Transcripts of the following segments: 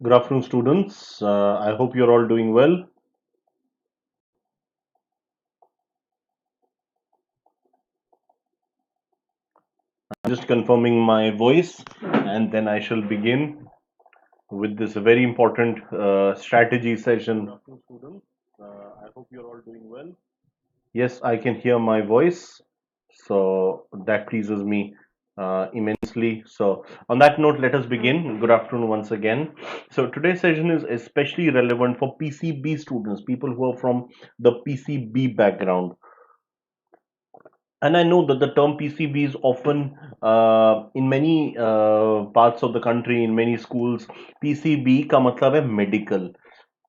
Good afternoon, students. I hope you're all doing well. I'm just confirming my voice, and then I shall begin with this very important strategy session. Good afternoon, students. I hope you're all doing well. Yes, I can hear my voice, so that pleases me immensely. So, on that note, let us begin. Good afternoon once again. So, today's session is especially relevant for PCB students, people who are from the PCB background. And I know that the term PCB is often in many parts of the country, in many schools, PCB का मतलब है medical.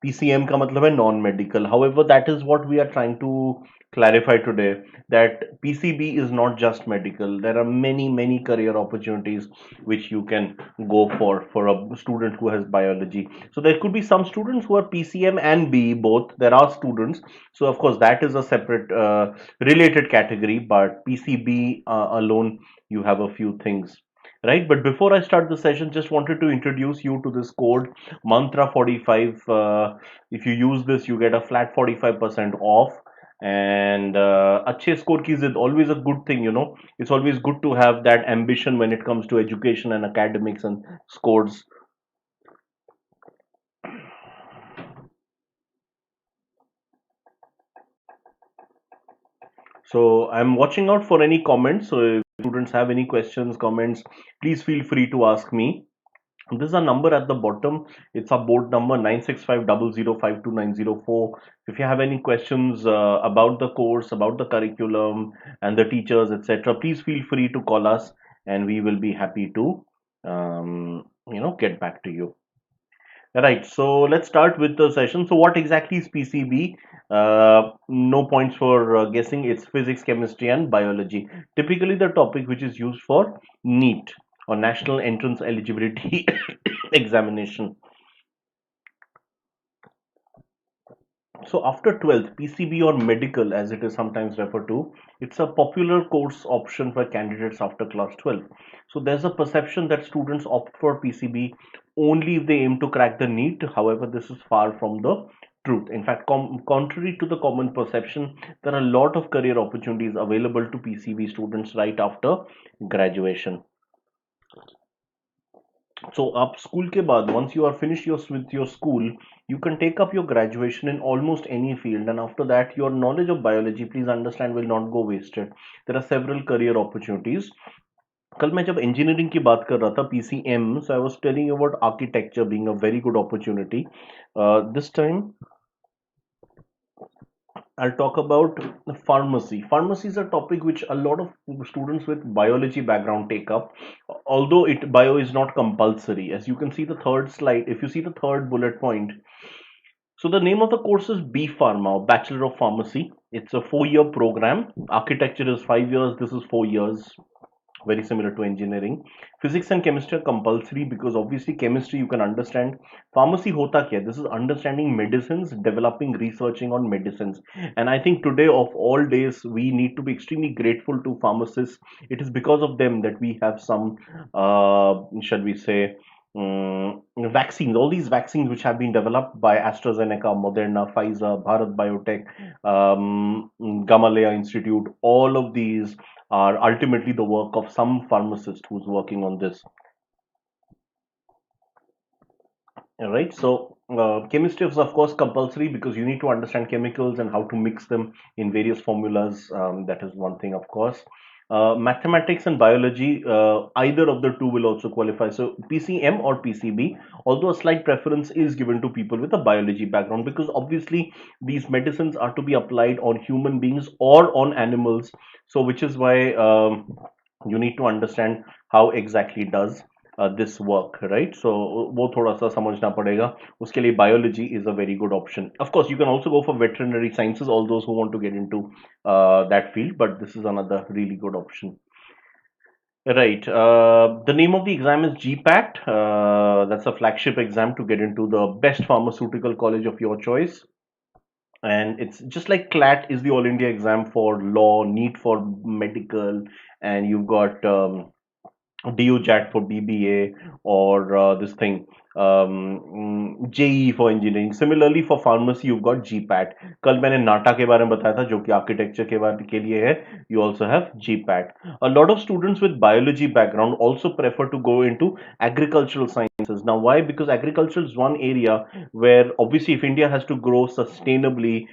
PCM का मतलब है non-medical. However, that is what we are trying to clarify today, that PCB is not just medical. There are many career opportunities which you can go for a student who has biology. So there could be some students who are PCM and BE both. There are students. So of course that is a separate related category, but PCB alone you have a few things. Right, but before I start the session, just wanted to introduce you to this code mantra 45. If you use this, you get a flat 45% off. And अच्छे score keys is always a good thing, you know. It's always good to have that ambition when it comes to education and academics and scores. So I'm watching out for any comments. So if students have any questions, comments, please feel free to ask me. This is a number at the bottom. It's a board number 96500529004. If you have any questions about the course, about the curriculum and the teachers, etc., please feel free to call us, and we will be happy to, get back to you. Right. So let's start with the session. So what exactly is PCB? No points for guessing. It's physics, chemistry, and biology. Typically, the topic which is used for NEET or National Entrance Eligibility Examination. So after 12th, PCB or medical as it is sometimes referred to, it's a popular course option for candidates after class 12. So there's a perception that students opt for PCB only if they aim to crack the NEET. However, this is far from the truth. In fact, contrary to the common perception, there are a lot of career opportunities available to PCB students right after graduation. So up school के बाद, once you are finished with your school, you can take up your graduation in almost any field, and after that your knowledge of biology, please understand, will not go wasted. There are several career opportunities. कल मैं जब engineering की बात कर रहा था PCM, so I was telling you about architecture being a very good opportunity. This time I'll talk about pharmacy. Pharmacy is a topic which a lot of students with biology background take up, although it bio is not compulsory. As you can see the third slide, if you see the third bullet point, so the name of the course is B Pharma, Bachelor of Pharmacy. It's a 4-year program. Architecture is 5 years. This is 4 years. Very similar to engineering. Physics and chemistry are compulsory because obviously chemistry you can understand. Pharmacy hota kya? This is understanding medicines, developing, researching on medicines. And I think today of all days we need to be extremely grateful to pharmacists. It is because of them that we have some, shall we say, vaccines. All these vaccines which have been developed by AstraZeneca, Moderna, Pfizer, Bharat Biotech, Gamaleya Institute. All of these are ultimately the work of some pharmacist who's working on this. Right. So chemistry is of course compulsory because you need to understand chemicals and how to mix them in various formulas. That is one thing, of course. Mathematics and biology, either of the two will also qualify. So PCM or PCB, although a slight preference is given to people with a biology background, because obviously these medicines are to be applied on human beings or on animals. So which is why you need to understand how exactly does this work, right? So वो थोड़ा सा समझना पड़ेगा. उसके लिए biology is a very good option. Of course, you can also go for veterinary sciences, all those who want to get into that field, but this is another really good option. Right. The name of the exam is GPAT. That's a flagship exam to get into the best pharmaceutical college of your choice. And it's just like CLAT is the All India exam for law, NEET for medical, and you've got DUJAT for BBA, or this thing, JEE for engineering. Similarly for pharmacy you've got GPAT. कल मैंने नाटा के बारे में बताया था जो कि architecture के लिए है. You also have GPAT. A lot of students with biology background also prefer to go into agricultural sciences. Now why? Because agriculture is one area where obviously if India has to grow sustainably,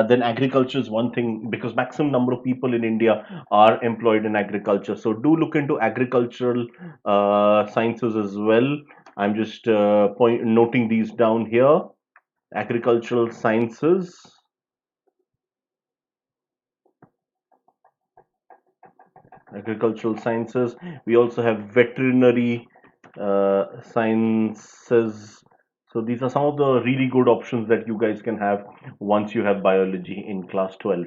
then agriculture is one thing, because maximum number of people in India are employed in agriculture. So do look into agricultural sciences as well. I'm just noting these down here. Agricultural sciences. Agricultural sciences. We also have veterinary sciences. So these are some of the really good options that you guys can have once you have biology in class 12.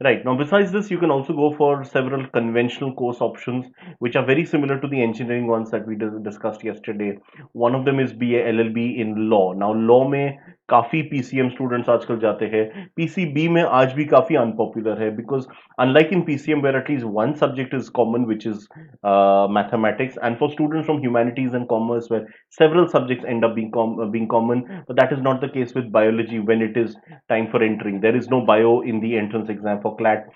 Right. Now, besides this, you can also go for several conventional course options, which are very similar to the engineering ones that we discussed yesterday. One of them is BA LLB in law. Now, law में काफी PCM students आजकल जाते हैं. PCB में आज भी काफी unpopular है, because unlike in PCM where at least one subject is common, which is mathematics, and for students from humanities and commerce where several subjects end up being common, but that is not the case with biology when it is time for entering. There is no bio in the entrance exam for CLAT.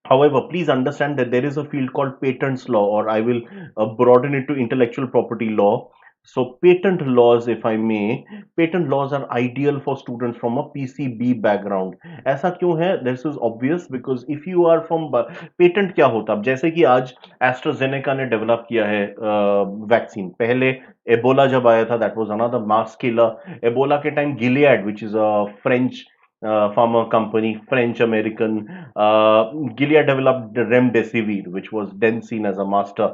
However, please understand that there is a field called patents law, or I will broaden it to intellectual property law. So, patent laws, if I may, patent laws are ideal for students from a PCB background. ऐसा क्यों है? This is obvious because if you are from patent क्या होता? अब जैसे कि आज AstraZeneca ने डेवलप किया है वैक्सीन. पहले एबोला जब आया था, that was another mass killer. Ebola के time Gilead, which is a French pharma company, French American. Gilead developed remdesivir, which was then seen as a master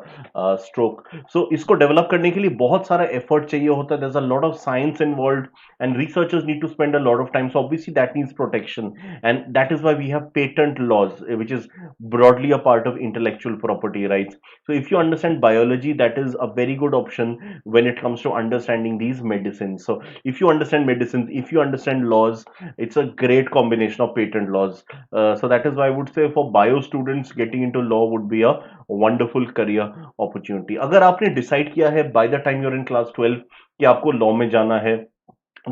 stroke. So इसको develop करने के लिए बहुत सारा effort चाहिए होता है. There's a lot of science involved, and researchers need to spend a lot of time. So obviously that needs protection, and that is why we have patent laws, which is broadly a part of intellectual property rights. So if you understand biology, that is a very good option when it comes to understanding these medicines. So if you understand medicines, if you understand laws, it's a great combination of patent laws. So that is why I would say for bio students, getting into law would be a wonderful career opportunity. अगर आपने decide किया है by the time you're in class 12 कि आपको law में जाना है,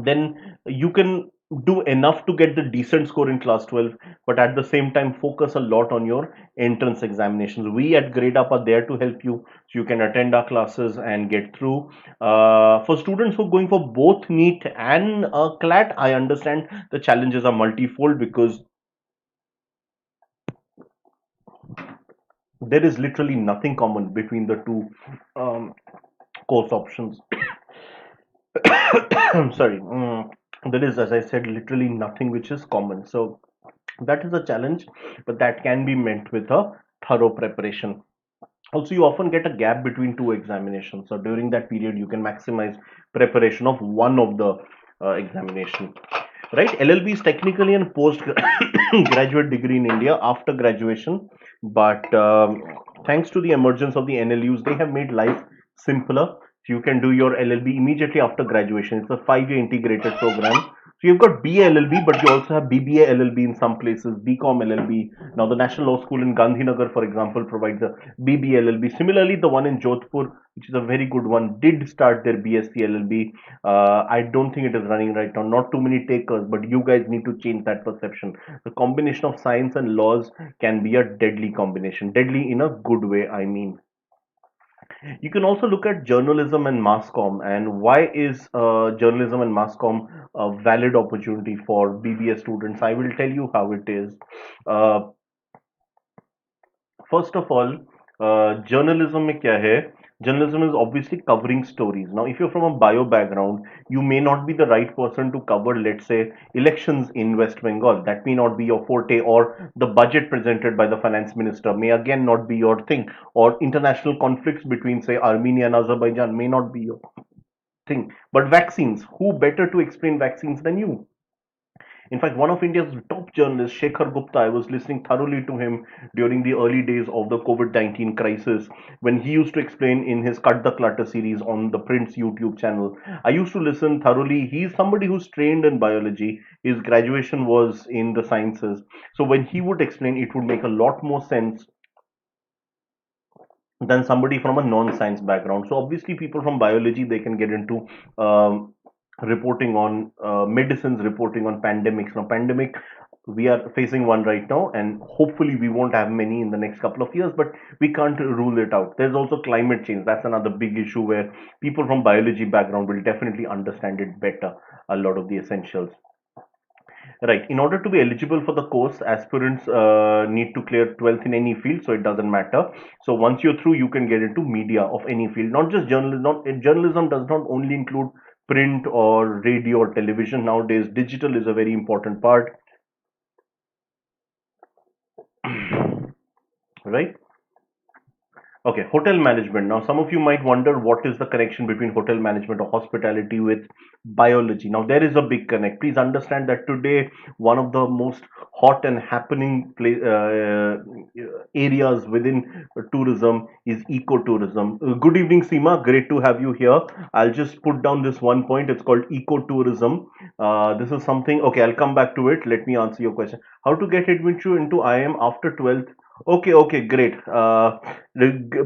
then you can do enough to get the decent score in class 12, but at the same time focus a lot on your entrance examinations. We at Gradeup are there to help you, so you can attend our classes and get through. For students who are going for both NEET and CLAT, I understand the challenges are multifold, because there is literally nothing common between the two course options. I'm sorry. There is, as I said, literally nothing which is common. So that is a challenge, but that can be met with a thorough preparation. Also, you often get a gap between two examinations. So during that period, you can maximize preparation of one of the examination. Right? LLB is technically a post graduate degree in India after graduation, but thanks to the emergence of the NLUs, they have made life simpler. You can do your LLB immediately after graduation. It's a 5-year integrated program. So you've got BA LLB, but you also have BBA LLB in some places, Bcom LLB. Now the National Law School in Gandhinagar, for example, provides a BBA LLB. Similarly, the one in Jodhpur, which is a very good one, did start their BSc LLB. I don't think it is running right now. Not too many takers, but you guys need to change that perception. The combination of science and laws can be a deadly combination. Deadly in a good way, I mean. You can also look at journalism and mass comm, and why is journalism and mass comm a valid opportunity for BBA students. I will tell you how it is. Uh, First of all, journalism में क्या है? Journalism is obviously covering stories. Now, if you're from a bio background, you may not be the right person to cover, let's say, elections in West Bengal. That may not be your forte, or the budget presented by the finance minister may again not be your thing, or international conflicts between, say, Armenia and Azerbaijan may not be your thing. But vaccines, who better to explain vaccines than you? In fact, one of India's top journalists, Shekhar Gupta, I was listening thoroughly to him during the early days of the COVID-19 crisis when he used to explain in his Cut the Clutter series on the Print's YouTube channel. I used to listen thoroughly. He's somebody who's trained in biology. His graduation was in the sciences. So when he would explain, it would make a lot more sense than somebody from a non-science background. So obviously, people from biology, they can get into reporting on medicines, reporting on pandemics. Now, pandemic, we are facing one right now, and hopefully we won't have many in the next couple of years, but we can't rule it out. There's also climate change. That's another big issue where people from biology background will definitely understand it better, a lot of the essentials. Right. In order to be eligible for the course, aspirants need to clear 12th in any field, so it doesn't matter. So once you're through, you can get into media of any field, not just journalism. Not, journalism does not only include print or radio or television. Nowadays, digital is a very important part, right? Okay, hotel management. Now, some of you might wonder what is the connection between hotel management or hospitality with biology. Now, there is a big connect. Please understand that today, one of the most hot and happening areas within tourism is ecotourism. Good evening, Seema. Great to have you here. I'll just put down this one point. It's called ecotourism. This is something, okay, I'll come back to it. Let me answer your question. How to get admission into IIM after 12th? Okay, okay, great.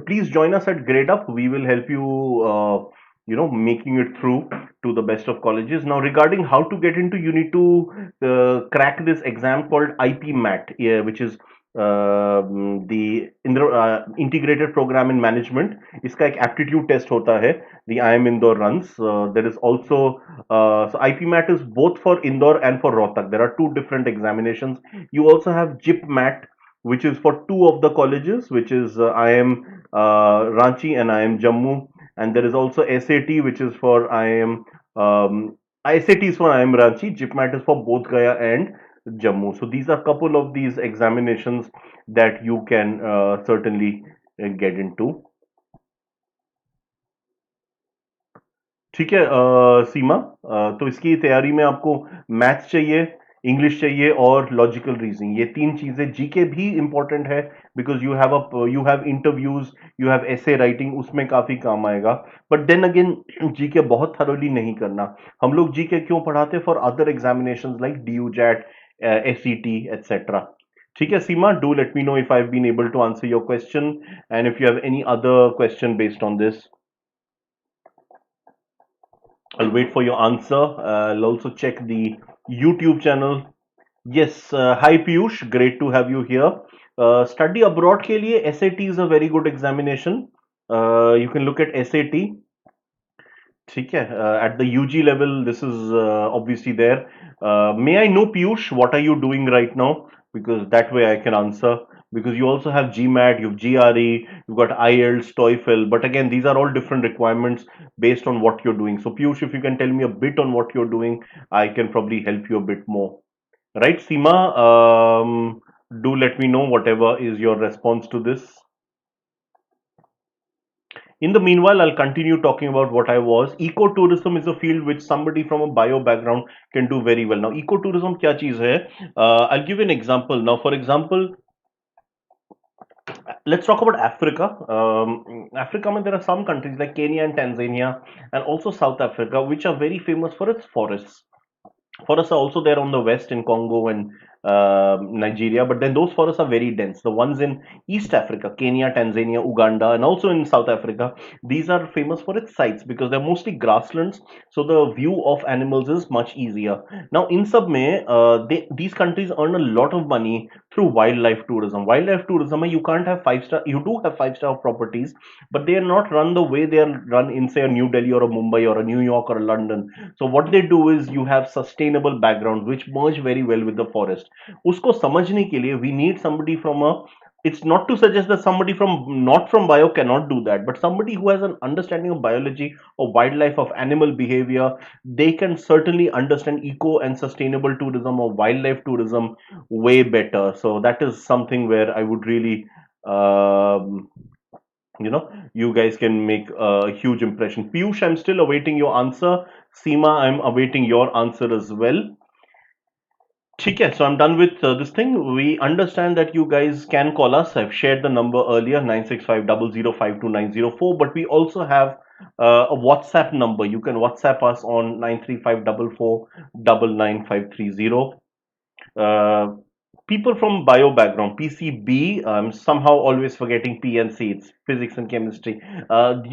Please join us at Gradeup. We will help you, making it through to the best of colleges. Now, regarding how to get into, you need to crack this exam called IPMAT, yeah, which is the integrated program in management. इसका एक aptitude test होता है. The IIM Indore runs. There is also so IPMAT is both for Indore and for Rohtak. There are two different examinations. You also have JIPMAT, which is for two of the colleges, which is IIM Ranchi and IIM Jammu, and there is also SAT, which is for IIM. SAT is for IIM Ranchi. JIPMAT is for both Gaya and Jammu. So these are a couple of these examinations that you can certainly get into. ठीक है सीमा, तो इसकी तैयारी में आपको maths चाहिए, English चाहिए और लॉजिकल रीजनिंग, ये तीन चीजें, जीके भी इंपॉर्टेंट है because you have interviews, you have essay writing, उसमें काफी काम आएगा. बट देन अगेन, जीके बहुत थरोली नहीं करना. हम लोग जीके क्यों पढ़ाते? For other examination like DU JAT, SET, etc. ठीक है Seema, do let me know if I have been able to answer your question, and if you have any other question based on this. I'll wait for your answer. I'll also check the YouTube channel. Yes, hi Piyush, great to have you here. Study abroad के लिए SAT is a very good examination. You can look at SAT. ठीक है, at the UG level, this is obviously there. May I know, Piyush, what are you doing right now? Because that way I can answer. Because you also have GMAT, you have GRE, you've got IELTS, TOEFL. But again, these are all different requirements based on what you're doing. So, Piyush, if you can tell me a bit on what you're doing, I can probably help you a bit more. Right, Seema? Do let me know whatever is your response to this. In the meanwhile, I'll continue talking about what I was. Ecotourism is a field which somebody from a bio background can do very well. Now, ecotourism क्या चीज है? I'll give you an example. Now, for example, let's talk about Africa. Africa, there are some countries like Kenya and Tanzania, and also South Africa, which are very famous for its forests. Forests are also there on the west in Congo and Nigeria, but then those forests are very dense. The ones in East Africa, Kenya, Tanzania, Uganda, and also in South Africa, these are famous for its sites because they're mostly grasslands, so the view of animals is much easier. Now, in sub mein, these countries earn a lot of money through wildlife tourism. Wildlife tourism, you can't have five-star, you do have five-star properties, but they are not run the way they are run in, say, a New Delhi or a Mumbai or a New York or a London. So what they do is you have sustainable backgrounds which merge very well with the forest. उसको समझने के लिए we need somebody from a, it's not to suggest that somebody from not from bio cannot do that, but somebody who has an understanding of biology or wildlife, of animal behavior, they can certainly understand eco and sustainable tourism or wildlife tourism way better. So that is something where I would really you guys can make a huge impression. Piyush, I'm still awaiting your answer. Seema, I'm awaiting your answer as well. Okay, so I'm done with this thing. We understand that you guys can call us. I've shared the number earlier, 96500529004, but we also have a WhatsApp number. You can WhatsApp us on 93544999530. People from bio background, PCB, I'm somehow always forgetting P and C. It's physics and chemistry.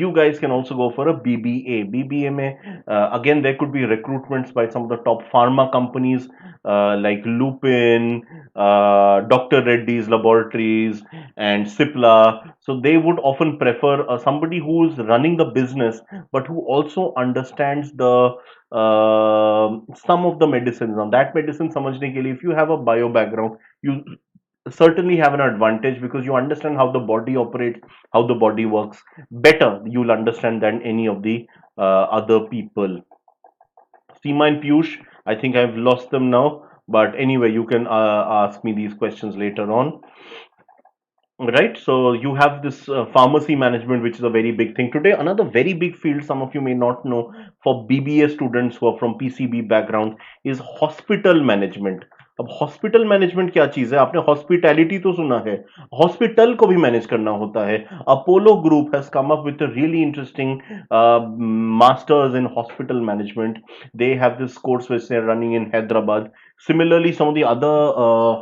You guys can also go for a BBA. BBA mein, again, there could be recruitments by some of the top pharma companies like Lupin, Dr. Reddy's Laboratories, and Cipla. So they would often prefer somebody who is running the business, but who also understands the some of the medicines. Now that medicine समझने के लिए, if you have a bio background, you certainly have an advantage because you understand how the body operates, how the body works better. You'll understand than any of the other people. Seema and Piyush, I think I've lost them now. But anyway, you can ask me these questions later on. Right, so you have this pharmacy management, which is a very big thing today. Another very big field, some of you may not know, for BBA students who are from PCB background, is hospital management. अब hospital management क्या चीज है? आपने hospitality तो सुना है, hospital को भी मैनेज करना होता है. Apollo group has come up with a really interesting masters in hospital management. They have this course which they're running in Hyderabad. Similarly, some of the other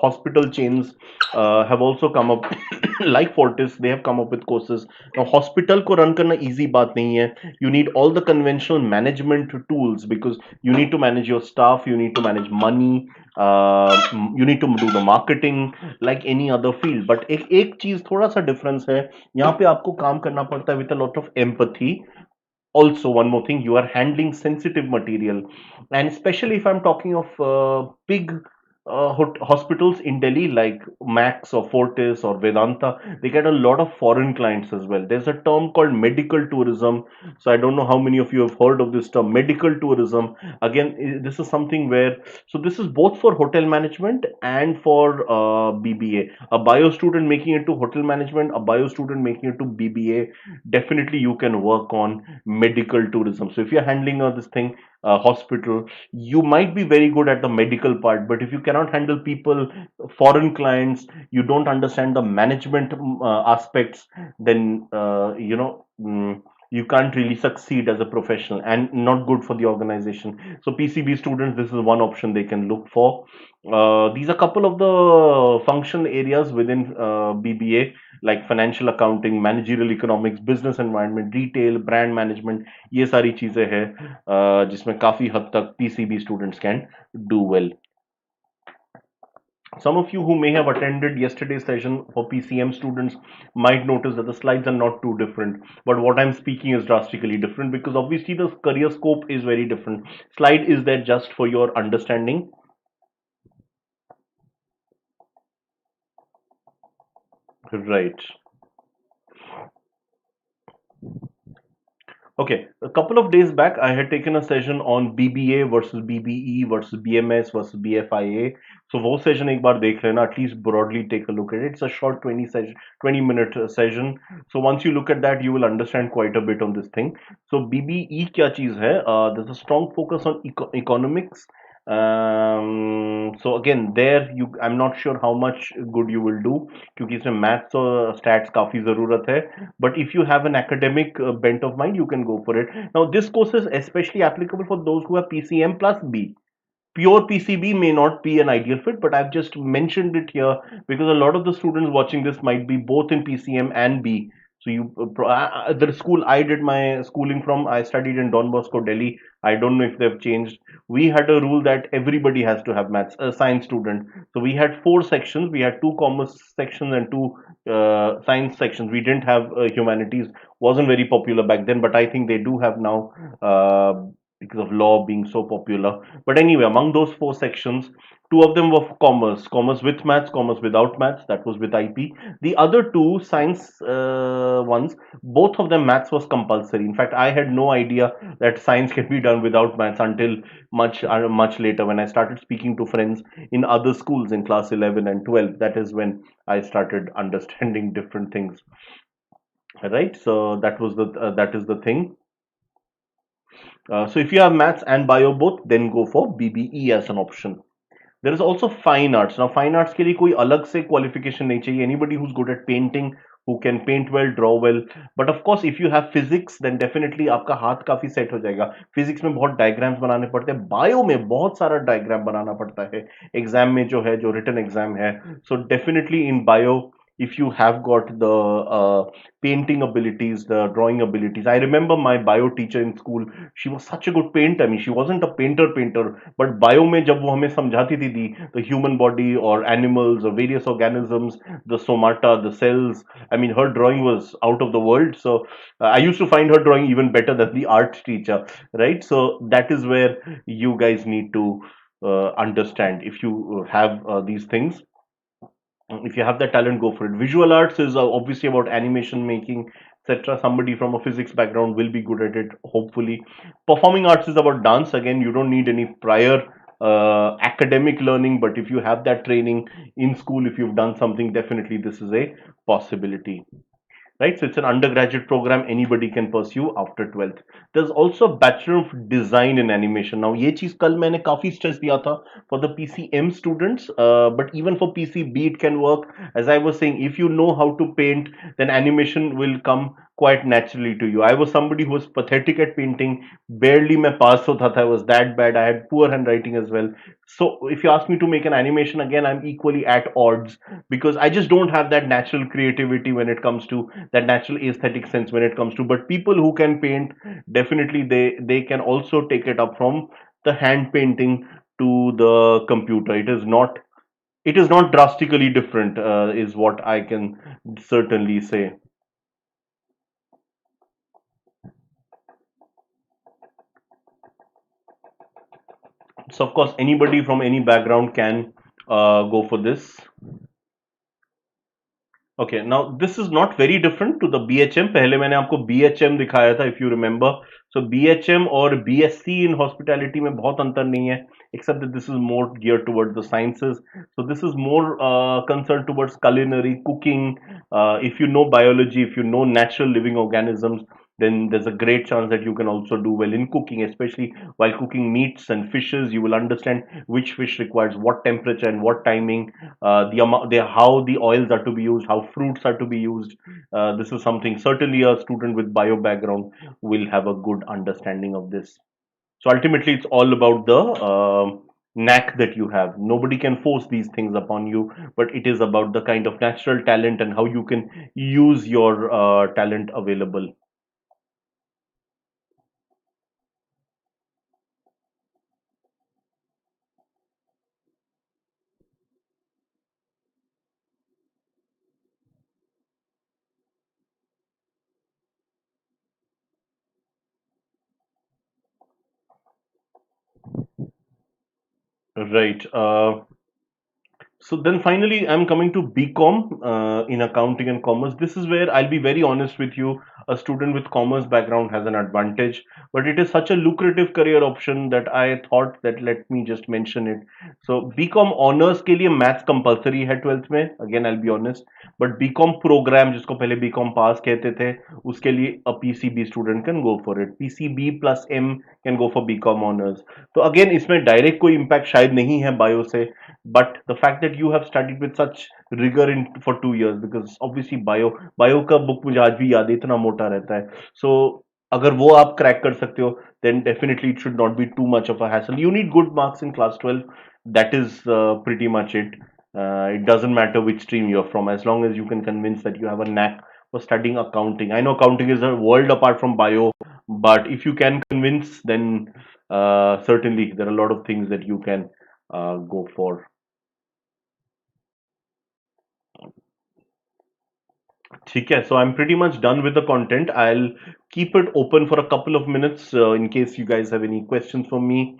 hospital chains have also come up like Fortis, they have come up with courses. Now hospital को run करना easy बात नहीं है. You need all the conventional management tools because you need to manage your staff, you need to manage money, you need to do the marketing like any other field. But एक चीज थोड़ा सा difference है, यहाँ पे आपको काम करना पड़ता है with a lot of empathy. Also, one more thing, you are handling sensitive material, and especially if I'm talking of big hospitals in Delhi like Max or Fortis or Vedanta, they get a lot of foreign clients as well. There's a term called medical tourism. So I don't know how many of you have heard of this term, medical tourism. Again, this is something where, so this is both for hotel management and for BBA. A bio student making it to hotel management, a bio student making it to BBA, definitely you can work on medical tourism. So if you're handling this thing, hospital, you might be very good at the medical part, but if you cannot handle people, foreign clients, you don't understand the management aspects, then you can't really succeed as a professional and not good for the organization. So PCB students, this is one option they can look for. These are a couple of the functional areas within BBA like financial accounting, managerial economics, business environment, retail, brand management. ये सारी चीजें हैं जिसमें काफी हद तक PCB students can do well. Some of you who may have attended yesterday's session for PCM students might notice that the slides are not too different, but what I'm speaking is drastically different because obviously the career scope is very different. Slide is there just for your understanding. Right. Okay, a couple of days back, I had taken a session on BBA versus BBE versus BMS versus BFIA. So वो session एक बार देख लेना, at least broadly take a look at it. It's a short 20-minute session. So once you look at that, you will understand quite a bit on this thing. So BBE क्या चीज है? There's a strong focus on economics. So again, there I'm not sure how much good you will do क्योंकि इसमें maths और stats काफी जरूरत है. But if you have an academic bent of mind, you can go for it. Now, this course is especially applicable for those who have PCM plus B. Pure PCB may not be an ideal fit, but I've just mentioned it here because a lot of the students watching this might be both in PCM and B. So the school I did my schooling from, I studied in Don Bosco, Delhi. I don't know if they've changed. We had a rule that everybody has to have maths, a science student. So we had 4 sections. We had 2 commerce sections and 2 science sections. We didn't have humanities. Wasn't very popular back then, but I think they do have now. Because of law being so popular. But anyway, among those 4 sections, 2 of them were commerce, commerce with maths, commerce without maths, that was with IP. The other 2 science ones, both of them maths was compulsory. In fact, I had no idea that science can be done without maths until much later when I started speaking to friends in other schools in class 11 and 12. That is when I started understanding different things. Right, so that is the thing. So if you have maths and bio both, then go for BBE as an option. There is also fine arts. Now fine arts के लिए कोई अलग से qualification नहीं चाहिए. Anybody who's good at painting, who can paint well, draw well. But of course, if you have physics, then definitely आपका हाथ काफी set हो जाएगा. Physics में बहुत diagrams बनाने पड़ते हैं. Bio में बहुत सारा diagram बनाना पड़ता है. Exam में जो है, जो written exam है. So definitely in bio, if you have got the painting abilities, the drawing abilities. I remember my bio teacher in school. She was such a good painter. I mean, she wasn't a painter, but bio में जब वो हमें समझाती थी the human body or animals or various organisms, the somata, the cells. I mean, her drawing was out of the world. So I used to find her drawing even better than the art teacher, right? So that is where you guys need to understand. If you have these things, if you have the talent, go for it. Visual arts is obviously about animation making, etc. Somebody from a physics background will be good at it, hopefully. Performing arts is about dance. Again, you don't need any prior academic learning, but if you have that training in school, if you've done something, definitely this is a possibility, right? So it's an undergraduate program anybody can pursue after 12th. There's also a Bachelor of Design in Animation. Now ये चीज कल मैंने काफी stress दिया था for the PCM students, but even for PCB it can work. As I was saying, if you know how to paint, then animation will come quite naturally to you. I was somebody who was pathetic at painting. Barely मैं pass होता था. I was that bad. I had poor handwriting as well. So if you ask me to make an animation again, I'm equally at odds because I just don't have that natural creativity when it comes to that natural aesthetic sense when it comes to. But people who can paint, definitely they can also take it up from the hand painting to the computer. It is not drastically different, is what I can certainly say. So of course anybody from any background can go for this. Okay, now this is not very different to the BHM. पहले मैंने आपको BHM दिखाया था, if you remember. So BHM और BSc in hospitality में बहुत अंतर नहीं है, except that this is more geared towards the sciences. So this is more concerned towards culinary, cooking. If you know biology, if you know natural living organisms, then there's a great chance that you can also do well in cooking, especially while cooking meats and fishes. You will understand which fish requires what temperature and what timing, the amount, how the oils are to be used, how fruits are to be used. This is something certainly a student with bio background will have a good understanding of this. So ultimately, it's all about the knack that you have. Nobody can force these things upon you, but it is about the kind of natural talent and how you can use your talent available. Right. So then finally, I'm coming to BCom in accounting and commerce. This is where I'll be very honest with you. A student with commerce background has an advantage, but it is such a lucrative career option that I thought that let me just mention it. So BCom honors के लिए maths compulsory है 12th में. Again, I'll be honest. But BCom program जिसको पहले BCom pass कहते थे, उसके लिए a PCB student can go for it. PCB plus M can go for BCom honors. तो again इसमें direct कोई impact शायद नहीं है bio से, but the fact that you have studied with such rigor in for 2 years, because obviously bio का book मुझे आज भी याद है, इतना मोटा रहता है. So अगर वो आप क्रैक कर सकते हो, then definitely it should not be too much of a hassle. You need good marks in class 12. That is pretty much it. It doesn't matter which stream you're from, as long as you can convince that you have a knack for studying accounting. I know accounting is a world apart from bio, but if you can convince, then certainly there are a lot of things that you can go for. ठीक है, so I'm pretty much done with the content. I'll keep it open for a couple of minutes in case you guys have any questions for me.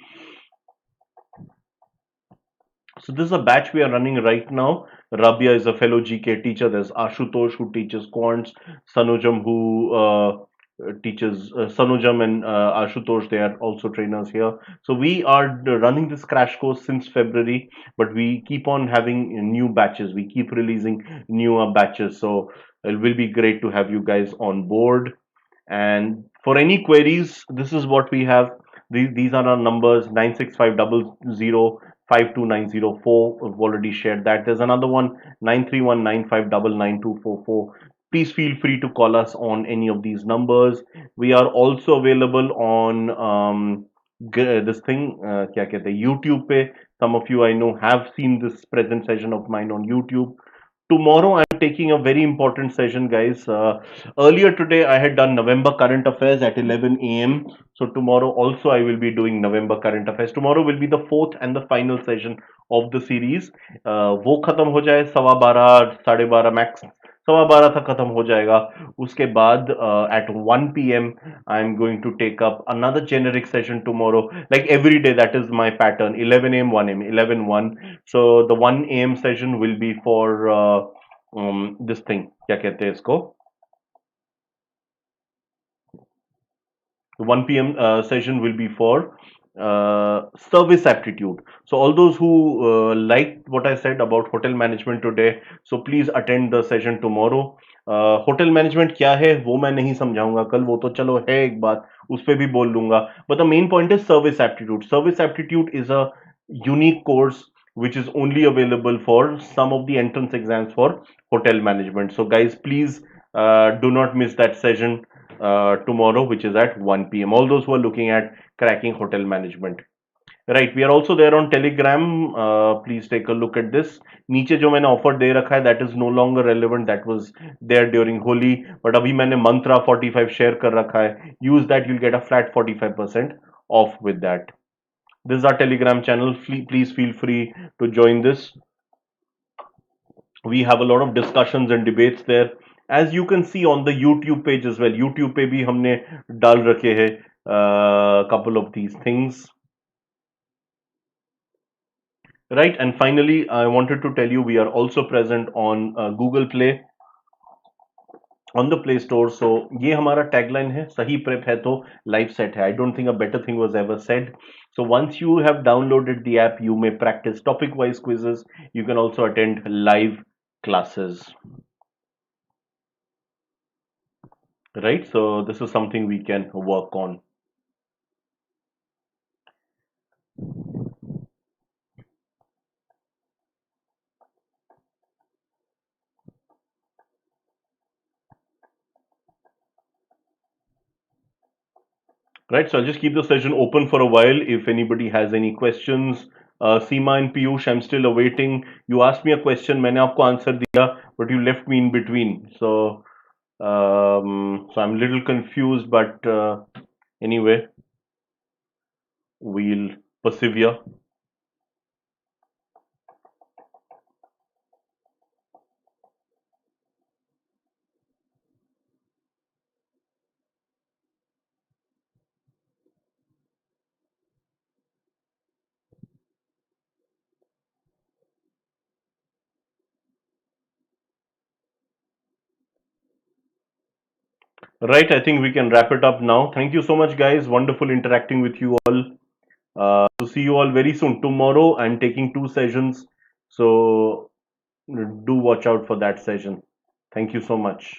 So this is a batch we are running right now. Rabia is a fellow GK teacher. There's Ashutosh who teaches quants. Sanojam who teaches Sanojam and Ashutosh. They are also trainers here. So we are running this crash course since February, but we keep on having new batches. We keep releasing newer batches. So it will be great to have you guys on board. And for any queries, this is what we have. These are our numbers: 96500 52904. We've already shared that. There's another one: 9319599244. Please feel free to call us on any of these numbers. We are also available on this thing, क्या कहते हैं, YouTube पे. Some of you I know have seen this present session of mine on YouTube. tomorrow I'm taking a very important session, guys. Earlier today I had done November current affairs at 11 a.m. So tomorrow also I will be doing November current affairs. Tomorrow will be the fourth and the final session of the series. वो खत्म हो जाए 12:15 12:30 max 12:15 तक खत्म हो जाएगा. उसके बाद at 1 p.m. I'm going to take up another generic session tomorrow. Like every day, that is my pattern. 11 a.m. 1 a.m. 11 1. So the 1 a.m. session will be for this thing. क्या कहते हैं इसको? The 1 p.m. Session will be for service aptitude. So all those who liked what I said about hotel management today, so please attend the session tomorrow. Hotel management क्या है वो मैं नहीं समझाऊंगा कल, वो तो चलो है एक बात, उस पर भी बोल लूंगा. But the main point is service aptitude. Service aptitude is a unique course which is only available for some of the entrance exams for hotel management. So guys, please do not miss that session tomorrow, which is at 1 p.m. All those who are looking at cracking hotel management. Right, we are also there on Telegram. Please take a look at this. नीचे जो मैंने offer दे रखा है, that is no longer relevant. That was there during Holi, but अभी मैंने मंत्रा 45 share कर रखा है. Use that, you'll get a flat 45% off with that. This is our Telegram channel. Please feel free to join this. We have a lot of discussions and debates there. As you can see on the YouTube page as well. YouTube पे भी हमने डाल रखे हैं couple of these things. Right, and finally I wanted to tell you we are also present on Google Play, on the Play Store. So ये हमारा tagline है, सही prep है तो life set है. I don't think a better thing was ever said. So once you have downloaded the app, you may practice topic wise quizzes. You can also attend live classes. Right, so this is something we can work on. Right, so I'll just keep the session open for a while if anybody has any questions. Seema and Piyush, I'm still awaiting. You asked me a question, मैंने आपको answer दिया, but you left me in between. So I'm a little confused, but anyway, we'll persevere. Right, I think we can wrap it up now. Thank you so much, guys. Wonderful interacting with you all. To see you all very soon. Tomorrow, I'm taking 2 sessions, so do watch out for that session. Thank you so much.